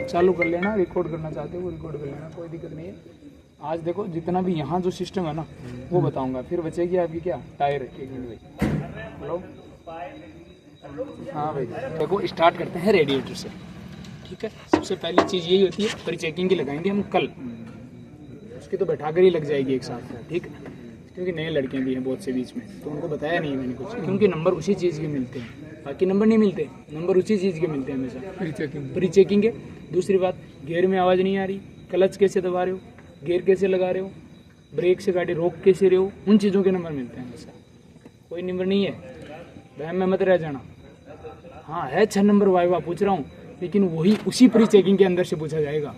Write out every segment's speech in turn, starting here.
चालू कर लेना, रिकॉर्ड करना चाहते हो वो रिकॉर्ड कर लेना, कोई दिक्कत नहीं है। आज देखो जितना भी यहाँ जो सिस्टम है ना वो बताऊंगा, फिर बचेगी आपकी क्या टायर। एक मिनट भाई, हेलो, हाँ भाई देखो स्टार्ट करते हैं रेडिएटर से, ठीक है। सबसे पहली चीज़ यही होती है, प्री चेकिंग की लगाएंगे हम कल, उसकी तो बैठा कर ही लग जाएगी एक साथ, ठीक है, क्योंकि नए लड़के भी हैं बहुत से बीच में, तो उनको बताया नहीं मैंने कुछ, क्योंकि नंबर उसी चीज़ के मिलते हैं, बाकी नंबर नहीं मिलते, नंबर उसी चीज़ के मिलते हैं हमेशा। प्री चेकिंग है। दूसरी बात, गियर में आवाज़ नहीं आ रही, क्लच कैसे दबा रहे हो, गियर कैसे लगा रहे हो, ब्रेक से गाड़ी रोक कैसे रहे हो, उन चीज़ों के नंबर मिलते हैं हमेशा। कोई नंबर नहीं है, वहम में मत रह जाना। हाँ है 6 नंबर वाइवा पूछ रहा हूँ, लेकिन वही उसी प्री चेकिंग के अंदर से पूछा जाएगा,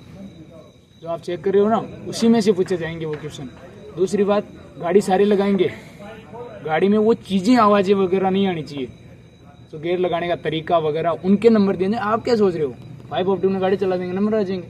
जो आप चेक कर रहे हो ना उसी में से पूछे जाएंगे वो क्वेश्चन। दूसरी बात, गाड़ी सारे लगाएंगे, गाड़ी में वो चीज़ें आवाज़ें वगैरह नहीं आनी चाहिए, तो गियर लगाने का तरीका वगैरह उनके नंबर देंगे। आप क्या सोच रहे हो 5 ऑप्टिव में गाड़ी चला देंगे नंबर आ जाएंगे?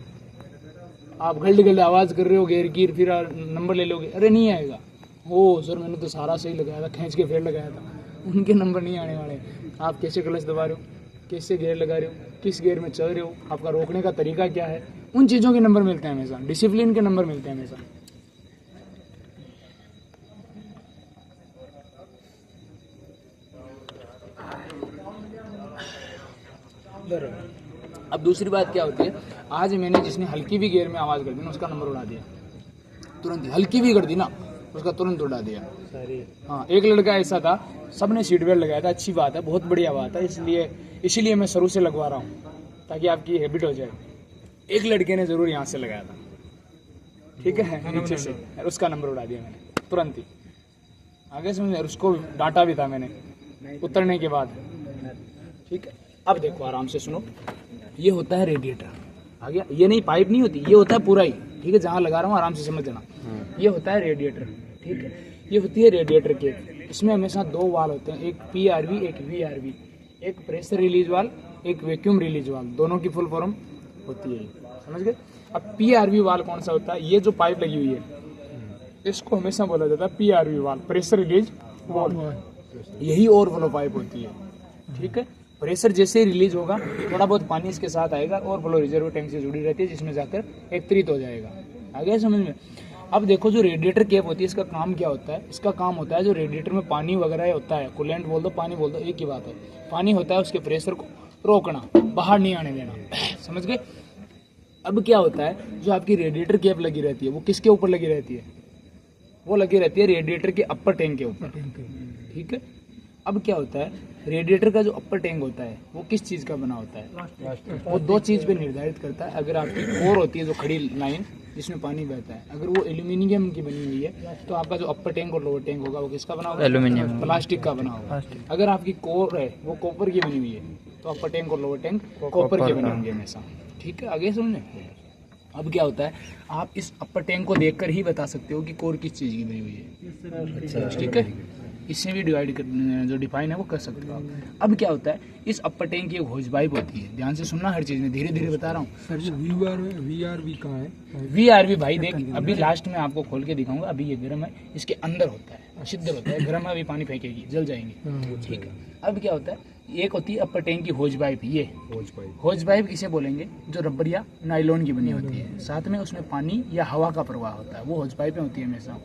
आप गलत गलत आवाज़ कर रहे हो गियर की, फिर नंबर ले लोगे, अरे नहीं आएगा। ओ सर मैंने तो सारा सही लगाया था, खींच के फिर लगाया था, उनके नंबर नहीं आने वाले। आप कैसे क्लच दबा रहे हो, कैसे गियर लगा रहे हो, किस गियर में चल रहे हो, आपका रोकने का तरीका क्या है, उन चीज़ों के नंबर मिलते हैं हमेशा, डिसिप्लिन के नंबर मिलते हैं हमेशा। अब दूसरी बात क्या होती है, आज मैंने जिसने हल्की भी गियर में आवाज़ कर दी ना उसका नंबर उड़ा दिया तुरंत ही, हल्की भी कर दी ना उसका तुरंत उड़ा दिया। हाँ एक लड़का ऐसा था, सबने सीट बेल्ट लगाया था, अच्छी बात है, बहुत बढ़िया बात है, इसलिए मैं शुरू से लगवा रहा हूँ ताकि आपकी हैबिट हो जाए। एक लड़के ने ज़रूर यहाँ से लगाया था, ठीक है, नीचे से, और उसका नंबर उड़ा दिया मैंने तुरंत ही, आगे समझ, और उसको डांटा भी था मैंने उतरने के बाद, ठीक है। अब देखो आराम से सुनो, ये होता है रेडिएटर, आ गया, ये नहीं पाइप नहीं होती, ये होता है पूरा ही, ठीक है, जहाँ लगा रहा हूँ आराम से समझ जाना। ये होता है रेडिएटर, ठीक है, ये होती है रेडिएटर की। इसमें हमेशा 2 वाल होते हैं, एक PRV एक VRV, एक प्रेशर रिलीज वाल एक वैक्यूम रिलीज वाल, दोनों की फुल फॉर्म होती है, समझ गए। अब PRV वाल कौन सा होता है, ये जो पाइप लगी हुई है इसको हमेशा बोला जाता है PRV वाल, प्रेशर रिलीज वाल, यही ओवरफ्लो पाइप होती है, ठीक है। प्रेशर जैसे ही रिलीज होगा थोड़ा बहुत पानी इसके साथ आएगा, ओवरफ्लो रिजर्व टैंक से जुड़ी रहती है, जिसमें जाकर एकत्रित हो जाएगा, आ गया समझ में। अब देखो जो रेडिएटर कैप होती है इसका काम क्या होता है, इसका काम होता है जो रेडिएटर में पानी वगैरह होता है, कूलेंट बोल दो पानी बोल दो एक ही बात है, पानी होता है उसके प्रेशर को रोकना, बाहर नहीं आने देना, समझ गए। अब क्या होता है, जो आपकी रेडिएटर कैप लगी रहती है वो किसके ऊपर लगी रहती है, वो लगी रहती है रेडिएटर के अपर टैंक के ऊपर, ठीक है। अब क्या होता है, रेडिएटर का जो अपर टैंक होता है वो किस चीज़ का बना होता है, वो 2 चीज़ पे निर्धारित करता है। अगर आपकी कोर होती है जो खड़ी लाइन जिसमें पानी बहता है, अगर वो एल्यूमिनियम की बनी हुई है तो आपका जो अपर टैंक और लोअर टैंक होगा वो किसका बना होगा, एल्यूमिनियम, प्लास्टिक का बना होगा। अगर आपकी कोर है वो कॉपर की बनी हुई है तो अपर टैंक और लोअर टैंक कॉपर के बने होंगे हमेशा, ठीक है, आगे समझे। अब क्या होता है, आप इस अपर टैंक को देखकर ही बता सकते हो कि कोर किस चीज़ की बनी हुई है, ठीक है, इससे भी डिवाइड जो डिफाइन है वो कर सकते हो आप। अब क्या होता है, इस अपर टैंक की एक होज पाइप होती है, ध्यान से सुनना हर चीज़ में, धीरे धीरे बता रहा हूँ। सर जो VRV कहाँ है? VRV भाई देख, अभी लास्ट में आपको खोल के दिखाऊंगा, अभी ये गर्म है, इसके अंदर होता है, छिद्र होता है, गर्म है, अभी पानी फेंकेगी जल जाएंगे, ठीक है। अब क्या होता है, एक होती है अपर टैंक की होज पाइप, ये होज पाइप किसे बोलेंगे, जो रबर या नाइलॉन की बनी होती है, साथ में उसमें पानी या हवा का प्रवाह होता है, वो होज पाइपें होती है हमेशा,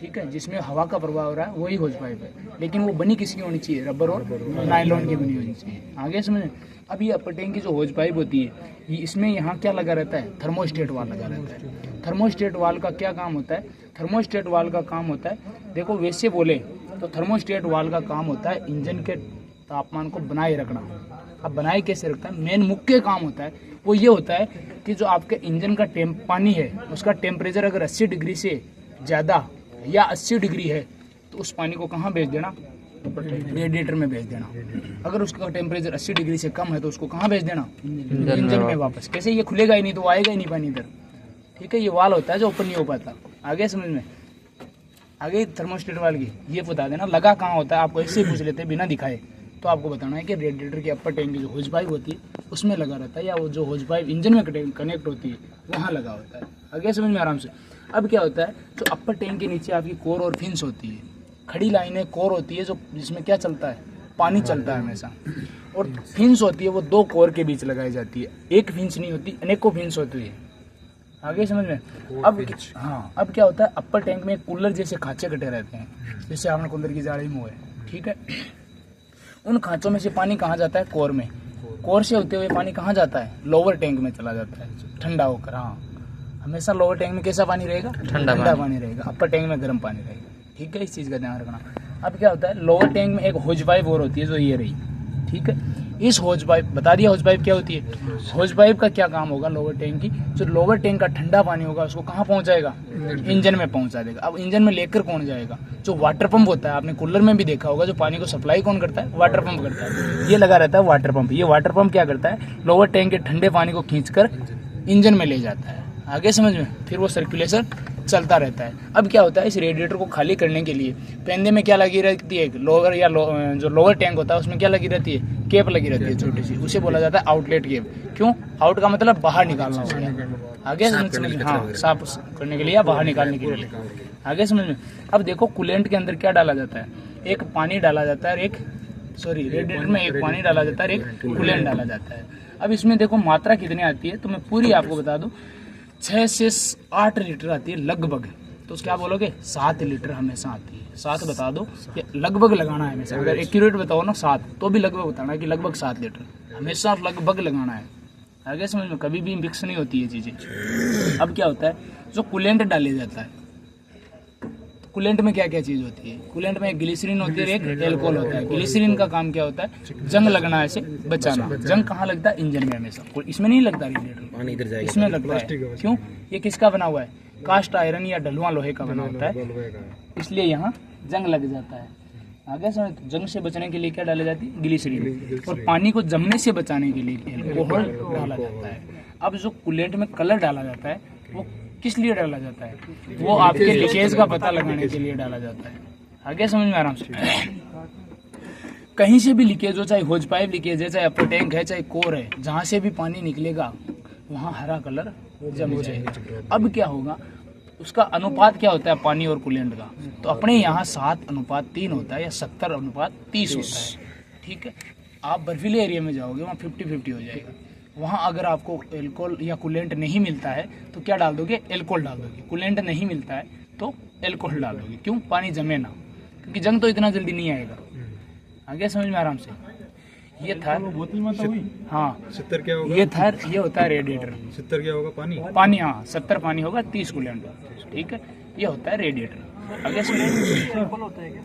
ठीक है, जिसमें हवा का प्रवाह हो रहा है वही होज पाइप है, लेकिन वो बनी किसकी होनी चाहिए, रबर और नाइलॉन की बनी होनी चाहिए, आगे समझ। अब ये अपर टैंक की जो होज पाइप होती है, ये इसमें यहाँ क्या लगा रहता है, थर्मोस्टेट वाल लगा रहता है। थर्मोस्टेट वाल का क्या काम होता है, थर्मोस्टेट वाल का काम होता है, देखो वैसे बोले तो थर्मोस्टेट वाल का काम होता है इंजन के तापमान को बनाए रखना। अब बनाए कैसे रखता है, मेन मुख्य काम होता है वो ये होता है कि जो आपके इंजन का पानी है उसका टेम्परेचर अगर 80 डिग्री से ज़्यादा या 80 डिग्री है तो उस पानी को कहाँ भेज देना, रेडिएटर में भेज देना। अगर उसका टेम्परेचर 80 डिग्री से कम है तो उसको कहाँ भेज देना, इंजन में वापस। कैसे, ये खुलेगा ही नहीं तो आएगा ही नहीं पानी इधर, ठीक है, ये वाल होता है जो ओपन नहीं हो पाता, आगे समझ में। आगे थर्मोस्टेट वाल की ये बता देना लगा कहाँ होता है, आपको ऐसे ही पूछ लेते हैं बिना दिखाए, तो आपको बताना है कि रेडिएटर के अपर टैंक की जो होज पाइप होती है उसमें लगा रहता है, या वो जो होज पाइप इंजन में कनेक्ट होती है वहाँ लगा होता है, आगे समझ में आराम से। अब क्या होता है, जो अपर टैंक के नीचे आपकी कोर और फिन्स होती है, खड़ी लाइनें कोर होती है जो जिसमें क्या चलता है, पानी चलता है हमेशा। और फिंस होती है वो 2 कोर के बीच लगाई जाती है, एक फिंस नहीं होती, अनेकों फिंस होती है। आगे समझ में। अब क्या होता है, अपर टैंक में एक कूलर जैसे खांचे कटे रहते हैं, जैसे आपने कूलर की जाली मुँह है, ठीक है। उन खांचों में से पानी कहाँ जाता है, कोर में। कोर से होते हुए पानी कहाँ जाता है, लोअर टैंक में चला जाता है ठंडा होकर। हाँ, हमेशा लोअर टैंक में कैसा पानी रहेगा, ठंडा पानी रहेगा, अपर टैंक में गर्म पानी रहेगा, ठीक है। इस चीज़ का ध्यान रखना। अब क्या होता है, लोअर टैंक में एक होज पाइप और होती है जो ये रही, ठीक है। इस होज पाइप, बता दिया होज पाइप क्या होती है। होज पाइप का क्या काम होगा, लोअर टैंक की, जो लोअर टैंक का ठंडा पानी होगा उसको कहाँ पहुंचाएगा, इंजन में पहुंचा देगा। अब इंजन में लेकर कौन जाएगा, जो वाटर पंप होता है, आपने कूलर में भी देखा होगा, जो पानी को सप्लाई कौन करता है, वाटर पंप करता है। ये लगा रहता है वाटर पंप। ये वाटर पंप क्या करता है, लोअर टैंक के ठंडे पानी को खींचकर इंजन में ले जाता है। आगे समझ में, फिर वो सर्कुलेशन चलता रहता है। अब क्या होता है, इस रेडिएटर को खाली करने के लिए पेंदे में क्या लगी रहती है, लोअर या जो लोअर टैंक होता है उसमें क्या लगी रहती है, केप लगी रहती है छोटी सी, उसे बोला जाता है आउटलेट केप। क्यों, आउट का मतलब बाहर निकालना होता है। आगे समझ में, हाँ, साफ करने के लिए या बाहर निकालने के लिए। आगे समझ में। अब देखो कूलेंट के अंदर क्या डाला जाता है, एक पानी डाला जाता है, रेडिएटर में एक पानी डाला जाता है, एक कूलेंट डाला जाता है। अब इसमें देखो मात्रा कितनी आती है, तो मैं पूरी आपको बता दूं, 6 से 8 लीटर आती है लगभग। तो क्या बोलोगे, 7 लीटर हमेशा आती है। 7 बता दो, ये लगभग लगाना है हमेशा। अगर एक्यूरेट बताओ ना 7, तो भी लगभग बताना कि लगभग 7 लीटर हमेशा लगभग लगाना है। आगे समझ में, कभी भी मिक्स नहीं होती ये चीज़ें। अब क्या होता है, जो कूलेंट डाले जाता है, कूलेंट में क्या क्या चीज़ होती है, कूलेंट में एक ग्लिसरीन होती है, एक एल्कोहल होता है। ग्लिसरीन का काम क्या होता है, जंग लगना से बचाना। जंग कहाँ लगता है, इंजन में हमेशा, इसमें नहीं लगता रेडिएटर, इसमें लगता है। क्यों, ये किसका बना हुआ है, कास्ट आयरन या ढलुआ लोहे का बना होता है, इसलिए यहाँ जंग लग जाता है। आगे समझ, जंग से बचने के लिए क्या डाली जाती है, ग्लिसरीन। और पानी को जमने से बचाने के लिए एल्कोहल डाला जाता है। अब जो कूलेंट में कलर डाला जाता है वो किस लिए डाला जाता है, वो आपके लीकेज का पता लगाने के लिए डाला जाता है। आगे समझ में आराम से। कहीं से भी लीकेज हो, चाहे होज पाइप लीकेज है, चाहे अपर टैंक है, चाहे कोर है, जहाँ से भी पानी निकलेगा वहाँ हरा कलर जम जाएगा। अब क्या होगा, उसका अनुपात क्या होता है पानी और कूलेंट का, तो अपने यहाँ 7:3 होता है या 70:30 होता है, ठीक है। आप बर्फीले एरिया में जाओगे वहाँ 50-50 हो जाएगा। वहाँ अगर आपको एल्कोहल या कूलेंट नहीं मिलता है तो क्या डाल दोगे, एल्कोहल डाल दोगे। कूलेंट नहीं मिलता है तो एल्कोहल डाल दोगे। क्यों, पानी जमे ना, क्योंकि जंग तो इतना जल्दी नहीं आएगा। आगे समझ में आराम से। ये था बोतल में तो हाँ 70 क्या होगा, ये होता है रेडिएटर। 70 क्या होगा, पानी हाँ 70 पानी होगा, 30 कूलेंट, ठीक है। ये होता है रेडिएटर। आगे समझ।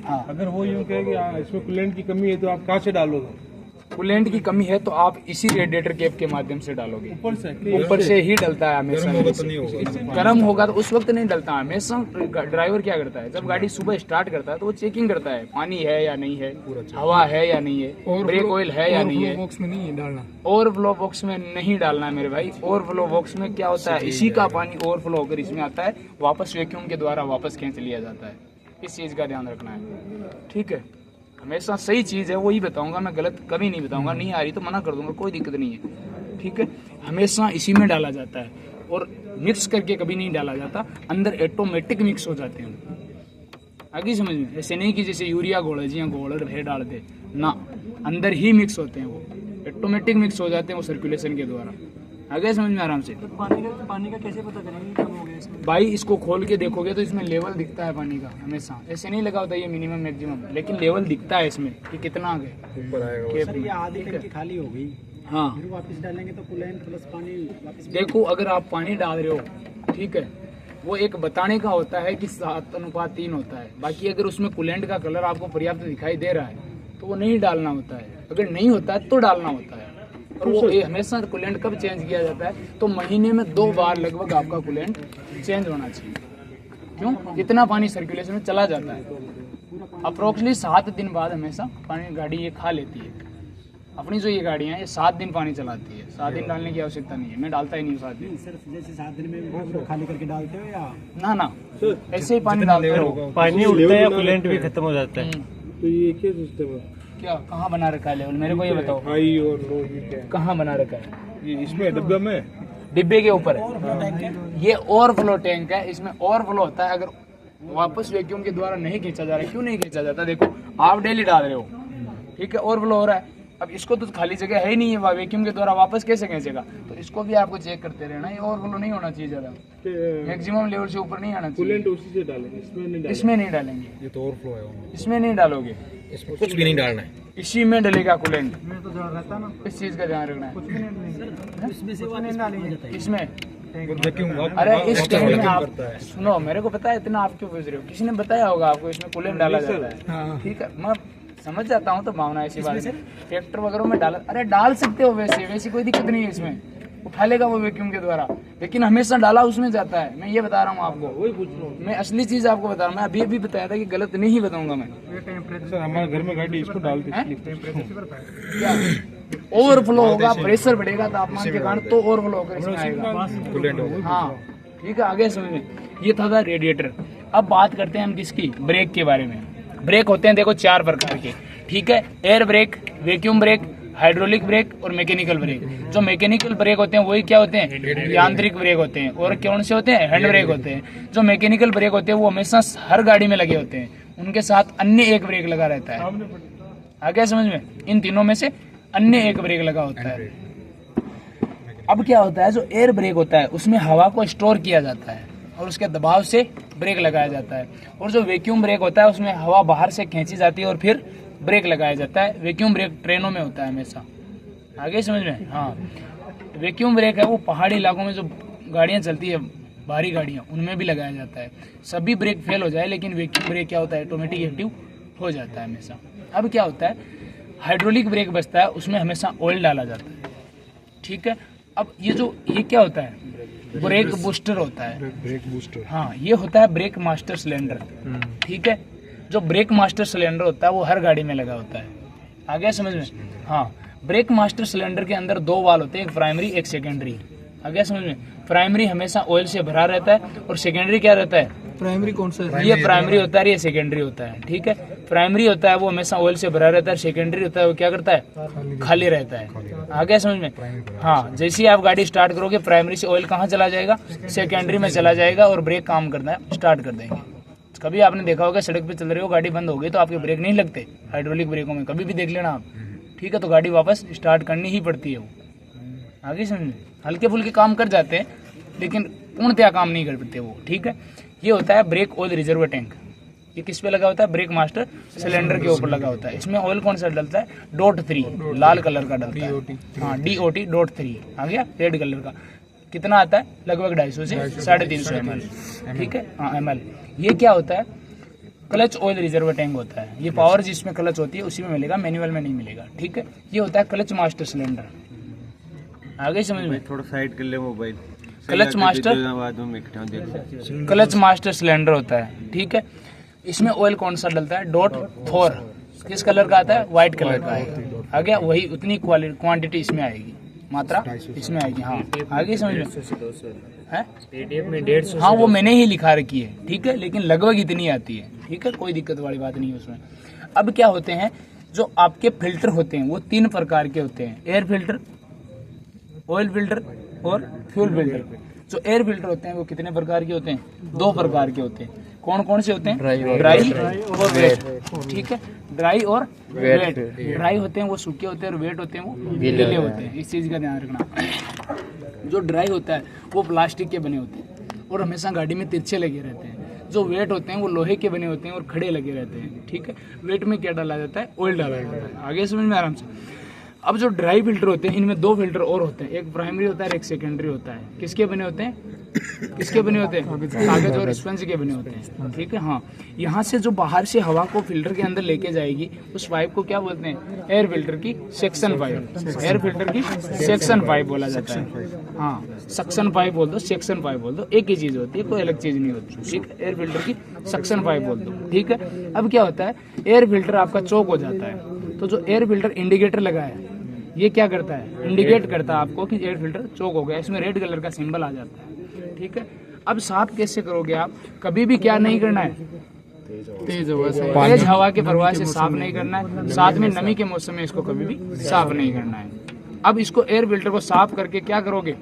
हाँ, अगर वो यूँ कहे कि इसमें कूलेंट की कमी है तो आप कहाँ से डालोगे, कूलेंट की कमी है तो आप इसी रेडिएटर केप के माध्यम से डालोगे। ऊपर से ही डलता है हमेशा। गर्म होगा तो उस वक्त नहीं डलता है हमेशा। ड्राइवर क्या करता है, जब गाड़ी सुबह स्टार्ट करता है तो वो चेकिंग करता है पानी है या नहीं है, हवा है या नहीं है, ब्रेक ऑयल है या नहीं है। बॉक्स में नहीं डालना, ओवरफ्लो बॉक्स में नहीं डालना है मेरे भाई। ओवरफ्लो बॉक्स में क्या होता है, इसी का पानी ओवरफ्लो होकर इसमें आता है, वापस वैक्यूम के द्वारा वापस खींच लिया जाता है। इस चीज का ध्यान रखना है, ठीक है। हमेशा सही चीज़ है वही बताऊंगा, मैं गलत कभी नहीं बताऊंगा। नहीं आ रही तो मना कर दूंगा, कोई दिक्कत नहीं है, ठीक है। हमेशा इसी में डाला जाता है और मिक्स करके कभी नहीं डाला जाता। अंदर ऑटोमेटिक मिक्स हो जाते हैं। आगे समझ में, ऐसे नहीं कि जैसे यूरिया घोल है जी घोल है डाल दे ना, अंदर ही मिक्स होते हैं, वो ऑटोमेटिक मिक्स हो जाते हैं वो सर्कुलेशन के द्वारा। आगे समझ में आराम से। तो पानी का कैसे पता करेंगे कब हो गया इसमें? भाई इसको खोल के देखोगे तो इसमें लेवल दिखता है पानी का हमेशा। ऐसे नहीं लगा होता ये मिनिमम मैक्सिमम, लेकिन लेवल दिखता है इसमें कि कितना आ गया ऊपर आएगा। सर ये आधी टंकी खाली हो गई, हाँ फिर वापस डालेंगे तो कूलेंट प्लस पानी वापस। देखो, अगर आप पानी डाल रहे हो, ठीक है, वो एक बताने का होता है कि 7:3 होता है। बाकी अगर उसमें कूलेंट का कलर आपको पर्याप्त दिखाई दे रहा है तो वो नहीं डालना होता है। अगर नहीं होता है तो डालना होता है। और वो हमेशा कूलेंट कब चेंज किया जाता है, तो महीने में 2 बार लगभग आपका कूलेंट चेंज होना चाहिए। क्यों, इतना पानी सर्कुलेशन में चला जाता है। अप्रोक्सीमेटली 7 दिन बाद हमेशा पानी गाड़ी ये खा लेती है। अपनी जो ये गाड़ियाँ हैं ये 7 दिन पानी चलाती है। 7 दिन डालने की आवश्यकता नहीं है, मैं डालता ही नहीं हूँ 7 दिन। सिर्फ जैसे 7 दिन में खाली करके डालते हो या ना ऐसे ही पानी डालते रहो। पानी उड़ता है या कूलेंट भी खत्म हो जाता है? तो ये क्या सिस्टम है, क्या कहाँ बना रखा है लेवल, मेरे को ये बताओ। हाई और लो, ये क्या है? कहाँ बना रखा है? ये इसमें डब्बे में, डिब्बे के ऊपर है। ये ओवरफ्लो टैंक है, इसमें ओवरफ्लो होता है। अगर वापस वैक्यूम के द्वारा नहीं खींचा जा रहा है, क्यों नहीं खींचा जाता, देखो आप डेली डाल रहे हो, ठीक है, ओवरफ्लो हो रहा है। अब इसको तो खाली जगह है ही नहीं है, वैक्यूम के द्वारा वापस कैसे खींचेगा, तो इसको भी आपको चेक करते रहना। ये ओवरफ्लो नहीं होना चाहिए, ज़्यादा मैक्सिमम लेवल से ऊपर नहीं आना चाहिए। कूलेंट उसी से डालेंगे, इसमें नहीं डालेंगे, ये तो ओवरफ्लो है, इसमें नहीं डालोगे, इसमें कुछ भी नहीं डालना है। इसी में डलेगा कूलेंट। में तो ध्यान रहता ना, इस चीज़ का ध्यान रखना है। कुछ भी नहीं, इसमें से वापस पानी जाता है। इसमें वैक्यूम अरे इस टैंक में आप सुनो, मेरे को पता है इतना आप क्यों पूछ रहे हो, किसी ने बताया होगा आपको इसमें कूलेंट डाला जाता है। ठीक है, मैं समझ जाता हूँ, तो भावना ऐसी बात है, ट्रैक्टर वगैरह में डाला, अरे डाल सकते हो, वैसे कोई दिक्कत नहीं है, इसमें उठा लेगा वो वैक्यूम के द्वारा, लेकिन हमेशा डाला उसमें जाता है। मैं ये बता रहा हूँ आपको, वही पूछ रहा हूँ मैं असली चीज आपको बता रहा हूँ। मैं अभी भी बताया था कि गलत नहीं बताऊंगा मैं। सर, हमारे घर में गाड़ी इसको डालते हैं। क्या ओवरफ्लो होगा, प्रेशर बढ़ेगा तापमान के कारण, तो ओवरफ्लो होकर इसमें आएगा। कूलेंट होगा। हाँ ठीक है, आगे समझ में। ये था रेडिएटर। अब बात करते हैं हम किसकी, ब्रेक के बारे में। ब्रेक होते हैं देखो 4 प्रकार के, ठीक है, air brake, vacuum brake, hydraulic brake और मैकेनिकल ब्रेक। जो मैकेनिकल ब्रेक होते हैं वही क्या होते हैं, यांत्रिक ब्रेक होते हैं। और कौन से होते हैं, हैंड ब्रेक होते हैं। जो मैकेनिकल ब्रेक होते हैं वो हमेशा हर गाड़ी में लगे होते हैं, उनके साथ अन्य एक ब्रेक लगा रहता है। आगे समझ में, इन तीनों में से अन्य एक ब्रेक लगा होता है। अब क्या होता है, जो एयर ब्रेक होता है उसमें हवा को स्टोर किया जाता है और उसके दबाव से ब्रेक लगाया जाता है। और जो वैक्यूम ब्रेक होता है उसमें हवा बाहर से खींची जाती है और फिर ब्रेक लगाया जाता है। वैक्यूम ब्रेक ट्रेनों में होता है हमेशा। आगे समझ में। हाँ, वैक्यूम ब्रेक है वो पहाड़ी इलाकों में जो गाड़ियाँ चलती है, भारी गाड़ियाँ, उनमें भी लगाया जाता है। सभी ब्रेक फेल हो जाए लेकिन वैक्यूम ब्रेक क्या होता है, ऑटोमेटिक एक्टिव हो जाता है हमेशा। अब क्या होता है, हाइड्रोलिक ब्रेक बचता है, उसमें हमेशा ऑयल डाला जाता है। ठीक है, अब ये क्या होता है, ब्रेक बूस्टर होता है। Brake booster. हाँ, ये होता है ब्रेक मास्टर सिलेंडर। ठीक है, जो ब्रेक मास्टर सिलेंडर होता है वो हर गाड़ी में लगा होता है। आ गया समझ में। हाँ, ब्रेक मास्टर सिलेंडर के अंदर 2 वाल्व होते हैं, एक प्राइमरी एक सेकेंडरी। आ गया समझ में। प्राइमरी हमेशा ऑयल से भरा रहता है और सेकेंडरी क्या रहता है, प्राइमरी कौन सा है? ये प्राइमरी होता है, ये सेकेंडरी होता है। ठीक है, प्राइमरी होता है वो हमेशा ऑयल से भरा रहता है, सेकेंडरी होता है वो क्या करता है, खाली रहता है। आ गया समझ में। हाँ, जैसे ही आप गाड़ी स्टार्ट करोगे प्राइमरी से ऑयल कहाँ चला जाएगा, सेकेंडरी में चला जाएगा और ब्रेक काम करना स्टार्ट कर देंगे। कभी आपने देखा होगा सड़क पे चल रहे हो, गाड़ी बंद हो गई तो आपके ब्रेक नहीं लगते हाइड्रोलिक ब्रेकों में, कभी भी देख लेना आप। ठीक है, तो गाड़ी वापस स्टार्ट करनी ही पड़ती है वो। आगे समझ, हल्के फुल्के काम कर जाते हैं लेकिन पूर्णतया काम नहीं कर पाते वो। ठीक है, ये होता है ब्रेक ऑयल रिजर्व टैंक। ये किस पे लगा होता है, ब्रेक मास्टर सिलेंडर के ऊपर लगा होता है। इसमें ऑयल कौन सा डलता है, .3 लाल कलर का डलता है। हाँ, DOT .3 आ गया, रेड कलर का। कितना आता है, लगभग 250 से 350 ml। ठीक है, हाँ ml। ये क्या होता है, क्लच ऑयल रिजर्व टैंक होता है। ये पावर जिसमें क्लच होती है उसी में मिलेगा, मैनुअल में नहीं मिलेगा। ठीक है, ये होता है क्लच मास्टर सिलेंडर। आगे समझ में। थोड़ा साइड कर ले मोबाइल। क्लच मास्टर सिलेंडर होता है। ठीक है, इसमें ऑयल कौन सा डलता है, .4 किस कलर का आता है, व्हाइट कलर का आएगा। आ गया, वही उतनी क्वांटिटी इसमें आएगी, मात्रा इसमें आएगी। हाँ, आगे समझ में है। हाँ, वो मैंने ही लिखा रखी है। ठीक है, लेकिन लगभग इतनी आती है। ठीक है, कोई दिक्कत वाली बात नहीं है उसमें। अब क्या होते हैं, जो आपके फिल्टर होते हैं वो 3 प्रकार के होते हैं, एयर फिल्टर, ऑयल फिल्टर और फ्यूल फिल्टर। जो एयर फिल्टर होते हैं वो कितने प्रकार के होते हैं, 2 प्रकार के होते हैं। कौन कौन से होते हैं, ड्राई और वेट। ठीक है, ड्राई और वेट। ड्राई होते हैं वो सूखे होते हैं और वेट होते हैं वो गीले होते हैं। इस चीज़ का ध्यान रखना। जो ड्राई होता है वो प्लास्टिक के बने होते हैं और हमेशा गाड़ी में तिरछे लगे रहते हैं। जो वेट होते हैं वो लोहे के बने होते हैं और खड़े लगे रहते हैं। ठीक है, वेट में क्या डाला जाता है, ऑयल डाला जाता है। आगे समझ में आराम से। अब जो ड्राई फिल्टर होते हैं इनमें 2 फिल्टर और होते हैं, एक प्राइमरी होता है और एक सेकेंडरी होता है। किसके बने होते हैं, किसके बने होते हैं, कागज और स्पंज के बने होते हैं। ठीक है, हाँ, यहाँ से जो बाहर से हवा को फिल्टर के अंदर लेके जाएगी उस पाइप को क्या बोलते हैं, एयर फिल्टर की सेक्शन पाइप। एयर फिल्टर की सेक्शन पाइप बोला जाता है। हाँ, सक्शन पाइप बोल दो, सेक्शन पाइप बोल दो, एक ही चीज होती है, कोई अलग चीज नहीं होती। ठीक है, एयर फिल्टर की सक्शन पाइप बोल दो। ठीक है, अब क्या होता है, एयर फिल्टर आपका चौक हो जाता है तो जो एयर फिल्टर इंडिकेटर लगा है ये क्या करता है, इंडिकेट करता है आपको कि एयर फिल्टर चौक हो गया। इसमें रेड कलर का सिंबल आ जाता है। ठीक है, अब साफ कैसे करोगे आप, कभी भी क्या नहीं करना है, तेज हवा के प्रवाह से साफ नहीं करना है। साथ में नमी के मौसम में इसको कभी भी साफ नहीं करना है। अब इसको एयर फिल्टर को साफ करके क्या करोगे,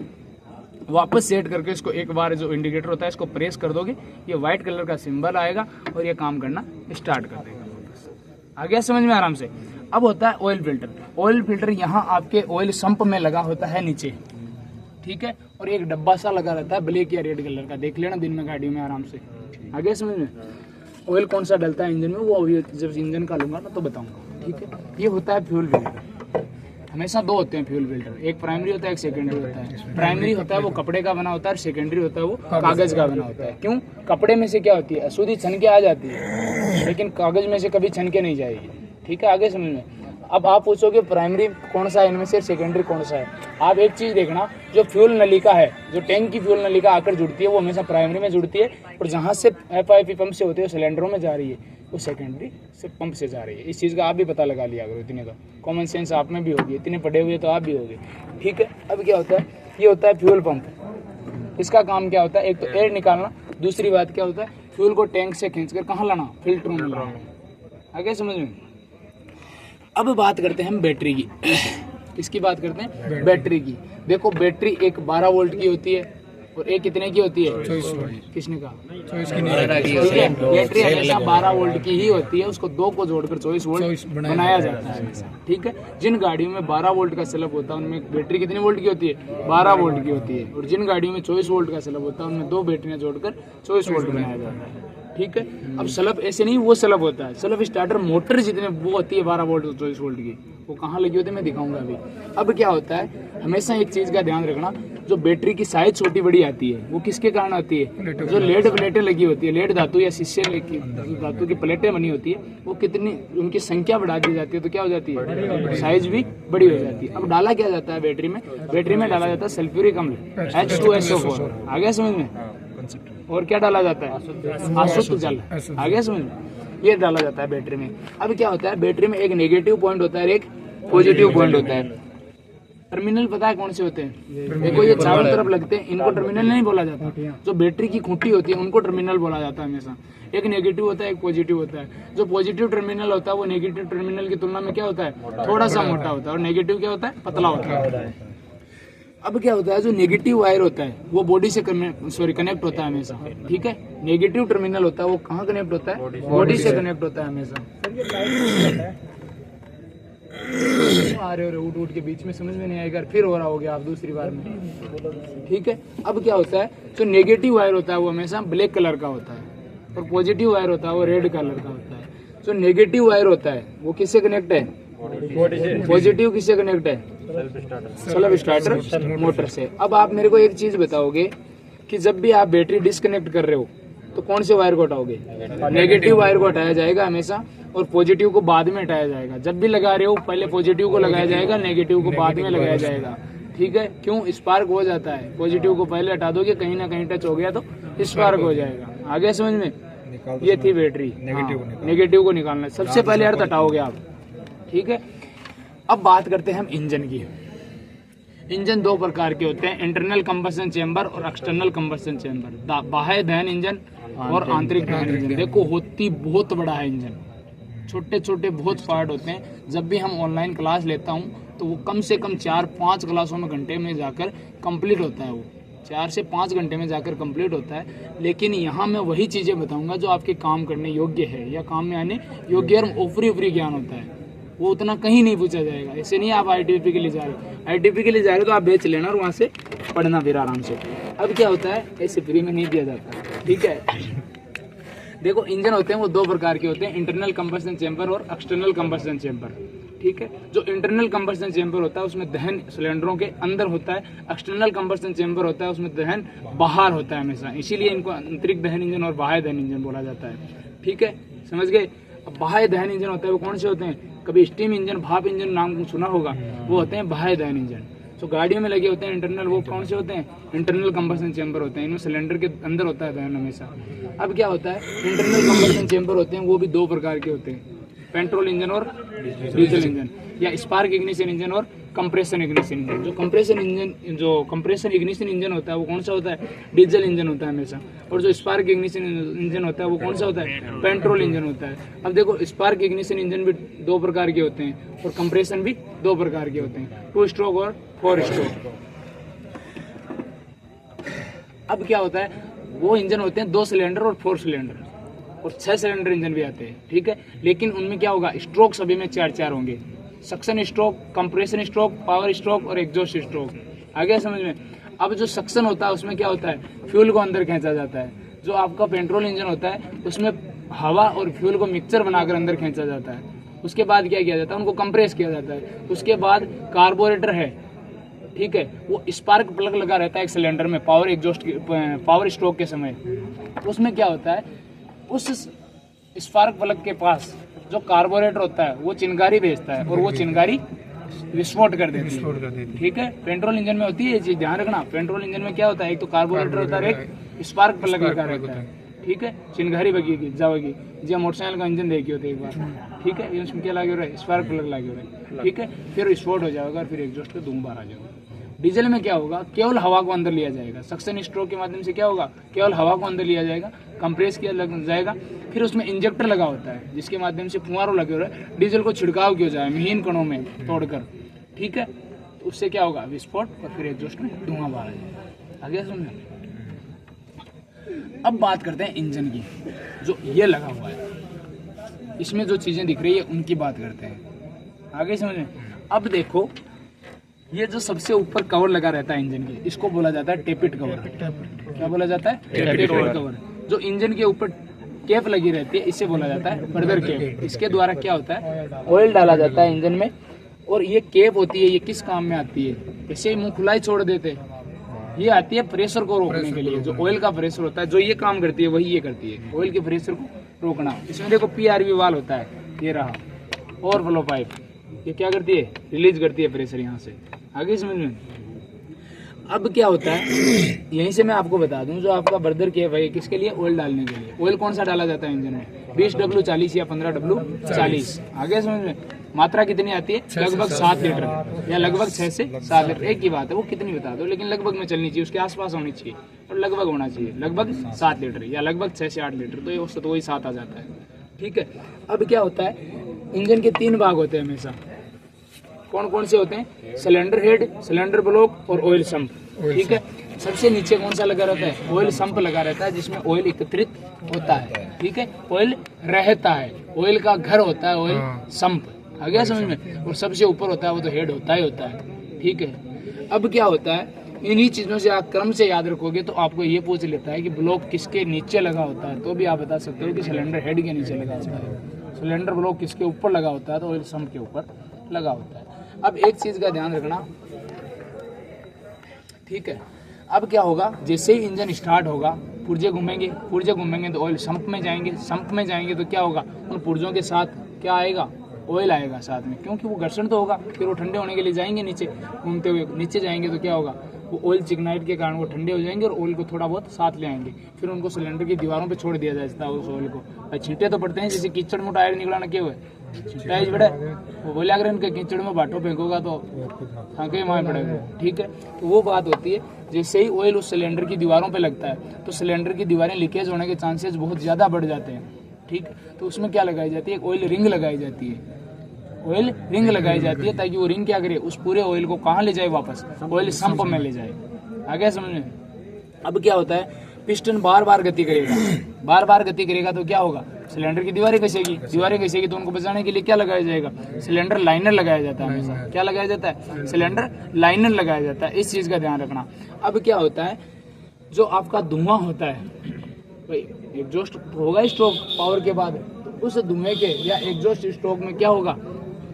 वापस सेट करके इसको एक बार जो इंडिकेटर होता है इसको प्रेस कर दोगे, ये व्हाइट कलर का सिंबल आएगा और ये काम करना स्टार्ट कर देगा। आ गया समझ में आराम से। अब होता है ऑयल फिल्टर। ऑयल फिल्टर यहाँ आपके ऑयल संप में लगा होता है नीचे, ठीक है, और एक डब्बा सा लगा रहता है ब्लैक या रेड कलर का, देख लेना दिन में गाड़ी में आराम से, आगे समझ में। ऑयल कौन सा डलता है इंजन में, वो अभी जब इंजन का लूंगा ना तो बताऊंगा, ठीक है। ये होता है फ्यूल फिल्टर। हमेशा दो होते हैं फ्यूल फिल्टर, एक प्राइमरी होता है, एक सेकेंडरी होता है। प्राइमरी होता है वो कपड़े का बना होता है, सेकेंडरी होता है वो कागज का बना होता है। क्यों? कपड़े में से क्या होती है, अशुद्धि छन के आ जाती है, लेकिन कागज में से कभी छन के नहीं जाएगी, ठीक है, आगे समझ में। अब आप पूछोगे प्राइमरी कौन सा है इनमें से, सेकेंडरी कौन सा है। आप एक चीज देखना, जो फ्यूल नलिका है, जो टैंक की फ्यूल नलिका आकर जुड़ती है वो हमेशा प्राइमरी में जुड़ती है, और जहाँ से FIP पंप से होती है सिलेंडरों में जा रही है वो सेकेंडरी से पंप से जा रही है। इस चीज़ का आप भी पता लगा लिया करो, इतने का कॉमन सेंस आप में भी होगी, इतने पढ़े हुए तो आप भी होगे, ठीक है। अब क्या होता है, ये होता है फ्यूल पंप। इसका काम क्या होता है, एक तो एयर निकालना, दूसरी बात क्या होता है, फ्यूल को टैंक से खींचकर कहाँ लाना, फिल्टरों में लाना, आगे समझ में। अब बात करते हैं हम बैटरी की। किसकी बात करते हैं, बैटरी की। देखो बैटरी एक 12 वोल्ट की होती है और एक कितने की होती है, 24 वोल्ट। किसने कहा, 24 की बैटरी हमेशा 12 वोल्ट की ही होती है, उसको दो को जोड़कर 24 वोल्ट बनाया जाता है, ठीक है। जिन गाड़ियों में 12 वोल्ट का स्लब होता है उनमें बैटरी कितने वोल्ट की होती है, 12 वोल्ट की होती है, और जिन गाड़ियों में 24 वोल्ट का स्लब होता है उनमें दो बैटरियां जोड़कर 24 वोल्ट बनाया जाता है, ठीक है। अब स्लब ऐसे नहीं, वो स्लब होता है, स्लब स्टार्टर मोटर जितने वो होती है 12 वोल्ट और 24 वोल्ट की, वो कहाँ लगी होती है मैं दिखाऊंगा अभी। अब क्या होता है, हमेशा एक चीज़ का ध्यान रखना, जो बैटरी की साइज छोटी बड़ी आती है वो किसके कारण आती है, जो लेड प्लेटें लगी होती है, लेड धातु या शीशे की धातु की प्लेटें बनी होती है, वो कितनी उनकी संख्या बढ़ा दी जाती है तो क्या हो जाती है, साइज भी बड़ी हो जाती है। अब डाला क्या जाता है बैटरी में, बैटरी में डाला जाता है सल्फ्यूरिक अम्ल H2SO4, आगे समझ में, और क्या डाला जाता है, अशुद्ध जल, आगे समझ में, ये डाला जाता है बैटरी में। अब क्या होता है, बैटरी में एक नेगेटिव पॉइंट होता है, एक पॉजिटिव पॉइंट होता है। टर्मिनल पता है कौन से होते हैं, देखो ये चारों तरफ लगते हैं, इनको टर्मिनल नहीं बोला जाता। जो बैटरी की खूंटी होती है उनको टर्मिनल बोला जाता है हमेशा। एक नेगेटिव होता है, एक पॉजिटिव होता है। जो पॉजिटिव टर्मिनल होता है वो नेगेटिव टर्मिनल की तुलना में क्या होता है, थोड़ा सा मोटा होता है, और नेगेटिव क्या होता है, पतला होता है। अब क्या होता है, जो नेगेटिव वायर होता है वो बॉडी से कनेक्ट होता है हमेशा, ठीक है। नेगेटिव टर्मिनल होता है वो कहाँ कनेक्ट होता है, बॉडी से कनेक्ट होता है हमेशा। आ रहे हो उठ के बीच में, समझ में नहीं आएगा, फिर हो रहा हो गया आप दूसरी बार में, ठीक है। अब क्या होता है, जो नेगेटिव वायर होता है वो हमेशा ब्लैक कलर का होता है, और पॉजिटिव वायर होता है वो रेड कलर का होता है। जो नेगेटिव वायर होता है वो किससे कनेक्ट है, पॉजिटिव किससे कनेक्ट है, सेल्फ स्टार्टर मोटर से। अब आप मेरे को एक चीज बताओगे कि जब भी आप बैटरी डिस्कनेक्ट कर रहे हो तो कौन से वायर को हटाओगे, नेगेटिव वायर को हटाया जाएगा हमेशा, और पॉजिटिव को बाद में हटाया जाएगा। जब भी लगा रहे हो पहले पॉजिटिव को लगाया जाएगा, नेगेटिव को बाद में लगाया जाएगा, ठीक है। क्यों, स्पार्क हो जाता है, पॉजिटिव को पहले हटा दोगे, कहीं ना कहीं टच हो गया तो स्पार्क हो जाएगा, आगे समझ में। ये थी बैटरी, नेगेटिव को निकालना सबसे पहले अर्थ हटाओगे आप, ठीक है। अब बात करते हैं हम इंजन की। इंजन दो प्रकार के होते हैं, इंटरनल कंबशन चेंबर और एक्सटर्नल कंबशन चेंबर, बाह्य दहन इंजन और आंतरिक दहन इंजन। देखो होती बहुत बड़ा है इंजन, छोटे छोटे बहुत पार्ट होते हैं। जब भी हम ऑनलाइन क्लास लेता हूँ तो वो कम से कम 4-5 क्लासों में घंटे में जाकर कंप्लीट होता है, वो 4 से 5 घंटे में जाकर कंप्लीट होता है। लेकिन यहाँ मैं वही चीज़ें बताऊँगा जो आपके काम करने योग्य है या काम में आने योग्य और ऊपरी ज्ञान होता है, वो उतना कहीं नहीं पूछा जाएगा। ऐसे नहीं आप ITP के लिए जा रहे हो, ITP के लिए जा रहे हो तो आप बेच लेना और वहाँ से पढ़ना फिर आराम से। अब क्या होता है, ऐसे फ्री में नहीं दिया जाता, ठीक है। देखो इंजन होते हैं वो दो प्रकार के होते हैं, इंटरनल कंबशन चेंबर और एक्सटर्नल कंबशन चेंबर, ठीक है। जो इंटरनल कंबशन चेंबर होता है उसमें दहन सिलेंडरों के अंदर होता है, एक्सटर्नल कंबशन चेंबर होता है उसमें दहन बाहर होता है हमेशा, इसीलिए इनको आंतरिक दहन इंजन और बाह्य दहन इंजन बोला जाता है, ठीक है, समझ गए। अब बाह्य दहन इंजन होता है वो कौन से होते हैं, कभी स्टीम इंजन, भाप इंजन नाम सुना होगा, वो होते हैं बाह्य दहन इंजन। जो गाड़ियों में लगे होते हैं इंटरनल, वो कौन से होते हैं, इंटरनल कंबशन चेंबर होते हैं, इनमें सिलेंडर के अंदर होता है दहन हमेशा। अब क्या होता है, इंटरनल कंबशन चेंबर होते हैं वो भी दो प्रकार के होते हैं, पेट्रोल इंजन और डीजल इंजन, या स्पार्क इग्निशन इंजन और कंप्रेशन इग्निशन इंजन। जो कंप्रेशन इग्निशन इंजन होता है वो कौन सा होता है, डीजल इंजन होता है हमेशा, और जो स्पार्क इग्निशन इंजन होता है वो कौन सा होता है, पेट्रोल इंजन होता है। अब देखो स्पार्क इग्निशन इंजन भी दो प्रकार के होते हैं और कंप्रेशन भी दो प्रकार के होते हैं, 2 स्ट्रोक और 4 स्ट्रोक। अब क्या होता है, वो इंजन होते हैं 2 सिलेंडर और 4 सिलेंडर, और 6 सिलेंडर इंजन भी आते हैं, ठीक है। लेकिन उनमें क्या होगा, स्ट्रोक सभी में 4-4 होंगे, suction stroke, compression stroke, power stroke और एग्जॉस्ट स्ट्रोक। आगे समझ में। अब जो सक्शन होता है उसमें क्या होता है, फ्यूल को अंदर खींचा जाता है। जो आपका पेट्रोल इंजन होता है उसमें हवा और फ्यूल को मिक्सचर बनाकर अंदर खींचा जाता है। उसके बाद क्या किया जाता है, उनको कंप्रेस किया जाता है। उसके बाद कार्बोरेटर है, ठीक है, वो स्पार्क प्लग लगा रहता है एक सिलेंडर में पावर एग्जॉस्ट पावर स्ट्रोक के समय। उसमें क्या होता है, उस स्पार्क प्लग के पास जो कार्बोरेटर होता है वो चिंगारी भेजता है और वो चिंगारी विस्फोट कर देती है, ठीक है। पेट्रोल इंजन में होती है ये चीज, ध्यान रखना। पेट्रोल इंजन में क्या होता है, एक तो कार्बोरेटर होता है, एक स्पार्क प्लग लगा रहता है, ठीक है। चिंगारी बगेगी जाओगी जी, मोटरसाइकिल का इंजन देखी होती है एक बार, ठीक है। उसमें क्या लगे हो रहा है, स्पार्क प्लग लगे हो रहे, ठीक है। फिर विस्फोट हो जाएगा और फिर एग्जॉस्ट का धुआं बाहर आ जाएगा। डीजल में क्या होगा, केवल हवा को अंदर लिया जाएगा। सक्शन स्ट्रोक के माध्यम से क्या होगा, केवल हवा को अंदर लिया जाएगा, कंप्रेस किया जाएगा। फिर उसमें इंजेक्टर लगा होता है जिसके माध्यम से फुहारों लगे हो रहे हैं, डीजल को छिड़काव किया जाए महीन कणों में तोड़कर, ठीक है। तो उससे क्या होगा, विस्फोट और फिर एग्जॉस्ट में धुआं बाहर आ जाएगा। आगे समझे। अब बात करते हैं इंजन की, जो ये लगा हुआ है इसमें जो चीजें दिख रही है उनकी बात करते हैं। आगे समझे। अब देखो, ये जो सबसे ऊपर कवर लगा रहता है इंजन के, इसको बोला जाता है टेपिट कवर। क्या बोला जाता है, टेपिट कवर। जो इंजन के ऊपर कैप लगी रहती है इसे बोला जाता है बर्दर कैप। इसके द्वारा क्या होता है, ऑयल डाला जाता है इंजन में, और ये कैप होती है, ये किस काम में आती है, इसे ही मुंह खुला ही छोड़ देते हैं। ये आती है प्रेशर को रोकने के लिए। जो ऑयल का प्रेशर होता है, जो ये काम करती है वही ये करती है, ऑयल के प्रेशर को रोकना। इसमें देखो PRV वाल होता है, ये रहा ओवरफ्लो पाइप, ये क्या करती है, रिलीज करती है प्रेशर यहाँ से। आगे समझ में। अब क्या होता है, यहीं से मैं आपको बता दूं, जो आपका बर्दर कैप है किसके लिए, ऑयल डालने के लिए। ऑयल कौन सा डाला जाता है इंजन में, 20W40 या 15W40। आगे समझ में। मात्रा कितनी आती है, लगभग 7 लीटर या लगभग 6 से 7 लीटर, एक ही बात है, वो कितनी बता दो, लेकिन लगभग में चलनी चाहिए, उसके आसपास होनी चाहिए और लगभग होना चाहिए। लगभग 7 लीटर या लगभग 6 से 8 लीटर, तो ये उससे तो वही 7 आ जाता है, ठीक है। अब क्या होता है, इंजन के 3 भाग होते हैं हमेशा। कौन कौन से होते हैं, सिलेंडर हेड, सिलेंडर ब्लॉक और ऑयल संप, ठीक है। सबसे नीचे कौन सा लगा रहता है, ऑयल संप लगा रहता है, जिसमें ऑयल एकत्रित होता है, ठीक है। ऑयल रहता है, ऑयल का घर होता है ऑयल संप। आ गया समझ में। और सबसे ऊपर होता है वो तो हेड होता ही होता है, ठीक है। अब क्या होता है, इन्हीं चीजों से आप क्रम से याद रखोगे तो आपको ये पूछ लेता है कि ब्लॉक किसके नीचे लगा होता है, तो भी आप बता सकते हो कि सिलेंडर हेड के नीचे लगा होता है। सिलेंडर ब्लॉक किसके ऊपर लगा होता है, तो ऑयल संप के ऊपर लगा होता है। अब एक चीज का ध्यान रखना, ठीक है। अब क्या होगा, जैसे ही इंजन स्टार्ट होगा, पुर्जे घूमेंगे, पुर्जे घूमेंगे तो ऑयल संप में जाएंगे, संप में जाएंगे तो क्या होगा, उन पुर्जों के साथ क्या आएगा, ऑयल आएगा साथ में, क्योंकि वो घर्षण तो होगा। फिर वो ठंडे होने के लिए जाएंगे नीचे, घूमते हुए नीचे जाएंगे तो क्या होगा, वो ऑयल चिकनाइट के कारण वो ठंडे हो जाएंगे और ऑयल को थोड़ा बहुत साथ ले आएंगे। फिर उनको सिलेंडर की दीवारों पे छोड़ दिया जाता है उस ऑयल को। छींटे तो पड़ते हैं, जैसे कीचड़ में टायर निकलाना क्या हुआ, छींटा बड़ा वो बोले अगर इनके कीचड़ में बाटो फेंकोगा तो फांके मार पड़ेगा, ठीक है। तो वो बात होती है, जैसे ही ऑयल उस सिलेंडर की दीवारों पे लगता है तो सिलेंडर की दीवारें लीकेज होने के चांसेस बहुत ज़्यादा बढ़ जाते हैं, ठीक। तो उसमें क्या लगाई जाती है, एक ऑयल रिंग लगाई जाती है, ऑयल रिंग लगाई जाती है, ताकि वो रिंग क्या करे, उस पूरे ऑयल को कहाँ ले जाए, वापस ऑयल संप में ले जाए। आगे समझे। अब क्या होता है, पिस्टन बार बार गति करेगा, बार बार गति करेगा तो क्या होगा, सिलेंडर की दीवारें घिसेगी, दीवारें घिसेगी तो उनको बचाने के लिए क्या लगाया जाएगा, सिलेंडर लाइनर लगाया जाता है हमेशा। क्या लगाया जाता है, सिलेंडर लाइनर लगाया जाता है, इस चीज का ध्यान रखना। अब क्या होता है, जो आपका धुआं होता है, भाई एग्जॉस्ट होगा स्ट्रोक पावर के बाद, तो उस धुएं के या एग्जॉस्ट स्ट्रोक में क्या होगा,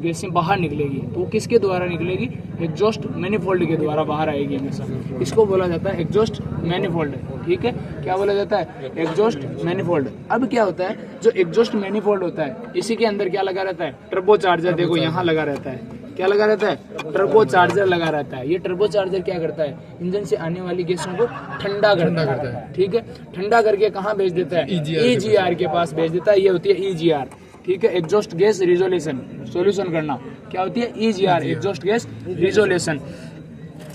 गैसें बाहर निकलेगी, तो वो किसके द्वारा निकलेगी, एग्जॉस्ट मैनिफोल्ड के द्वारा बाहर आएगी हमेशा। इसको बोला जाता है एग्जॉस्ट मैनिफोल्ड, ठीक है। क्या बोला जाता है, एग्जॉस्ट मैनिफोल्ड। अब क्या होता है, जो एग्जॉस्ट मैनिफोल्ड होता है, इसी के अंदर क्या लगा रहता है, टर्बो चार्जर। देखो यहाँ लगा रहता है, क्या लगा रहता है, टर्बो चार्जर लगा रहता है। ये टर्बो चार्जर क्या करता है, इंजन से आने वाली गैसों को ठंडा करता है, ठीक है। ठंडा करके कहाँ भेज देता है, EGR के पास भेज देता है। ये होती है EGR, ठीक है, एग्जॉस्ट गैस रिजोल्यूशन। सॉल्यूशन करना क्या होती है, EGR, एग्जॉस्ट गैस रिजोल्यूशन।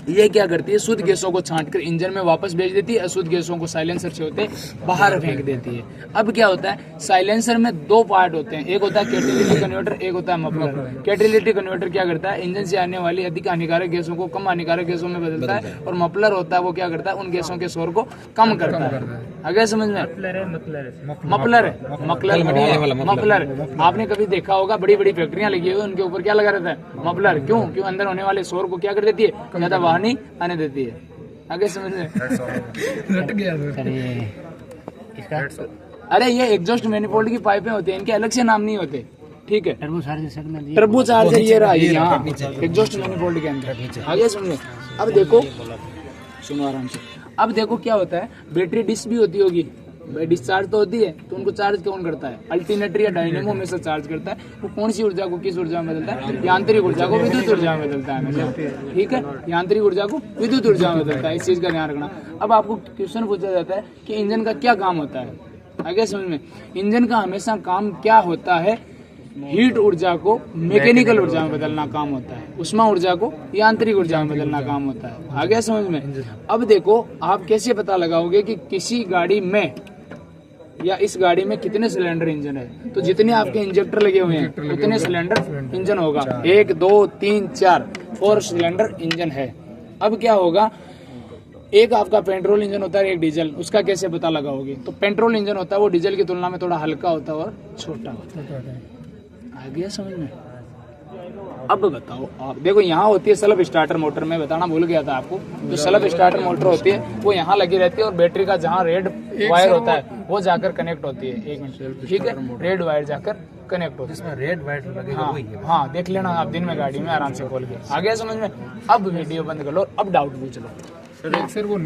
ये क्या करती है, शुद्ध गैसों को छांटकर इंजन में वापस भेज देती है, अशुद्ध गैसों को साइलेंसर से होते बाहर फेंक देती है। अब क्या होता है, साइलेंसर में दो पार्ट होते हैं, एक होता है कैटेलिटिक कन्वर्टर, एक होता है मफलर। कैटेलिटिक कन्वर्टर क्या करता है, इंजन से आने वाली अधिक हानिकारक गैसों को कम हानिकारक गैसों में बदलता है, और मफलर होता है वो क्या करता है, उन गैसों के शोर को कम करता है। आगे समझ में, मफलर आपने कभी देखा होगा, बड़ी बड़ी फैक्ट्रियां लगी हुई उनके ऊपर क्या लगा रहता है, मफलर। क्यों? अंदर होने वाले शोर को क्या कर देती है, ज्यादा बाहर नहीं आने देती है। आगे समझ में, रट गया अरे ये एग्जॉस्ट मैनिफोल्ड की पाइपें होती हैं, इनके अलग से नाम नहीं होते, ठीक है। टर्बो चार्जर ये रहा, ये यहाँ एग्जॉस्ट मैनिफोल्ड के अंदर। आगे सुनिए, अब देखो, सुनो आराम से। अब देखो क्या होता है, बैटरी डिस्क भी होती होगी, डिस्चार्ज तो होती है, तो उनको चार्ज कौन करता है, अल्टरनेटर या डायनेमो में से चार्ज करता है। वो कौन सी ऊर्जा को किस ऊर्जा में बदलता है, यांत्रिक ऊर्जा को विद्युत ऊर्जा में बदलता है हमेशा, ठीक है। यांत्रिक ऊर्जा को विद्युत ऊर्जा में बदलता है, इस चीज का ध्यान रखना। अब आपको क्वेश्चन पूछा जाता है कि इंजन का क्या काम होता है, आगे समझ में, इंजन का हमेशा काम क्या होता है, हीट ऊर्जा को मैकेनिकल ऊर्जा में बदलना काम होता है, उष्मा ऊर्जा को यांत्रिक ऊर्जा में बदलना काम होता है। आगे समझ में। अब देखो आप कैसे पता लगाओगे कि किसी गाड़ी में या इस गाड़ी में कितने सिलेंडर इंजन है, तो जितने आपके इंजेक्टर लगे हुए हैं उतने सिलेंडर इंजन होगा। 1 2 3 4 4 सिलेंडर इंजन है। अब क्या होगा, एक आपका पेट्रोल इंजन होता है, एक डीजल, उसका कैसे पता लगाओगे, तो पेट्रोल इंजन होता है वो डीजल की तुलना में थोड़ा हल्का होता है और छोटा होता है। आ गया समझ में। अब बताओ आप, देखो यहाँ होती है सेल्फ स्टार्टर मोटर, मैं बताना भूल गया था आपको, जो सेल्फ स्टार्टर मोटर होती है वो यहाँ लगी रहती है, और बैटरी का जहाँ रेड वायर होता है वो जाकर कनेक्ट होती है, एक मिनट, ठीक है, रेड वायर जाकर कनेक्ट होती है, रेड वायर लगे। हाँ देख लेना आप दिन में गाड़ी में आराम से खोल के। आ गया समझ में। अब वीडियो बंद कर लो, अब डाउट पूछ लो। सर वो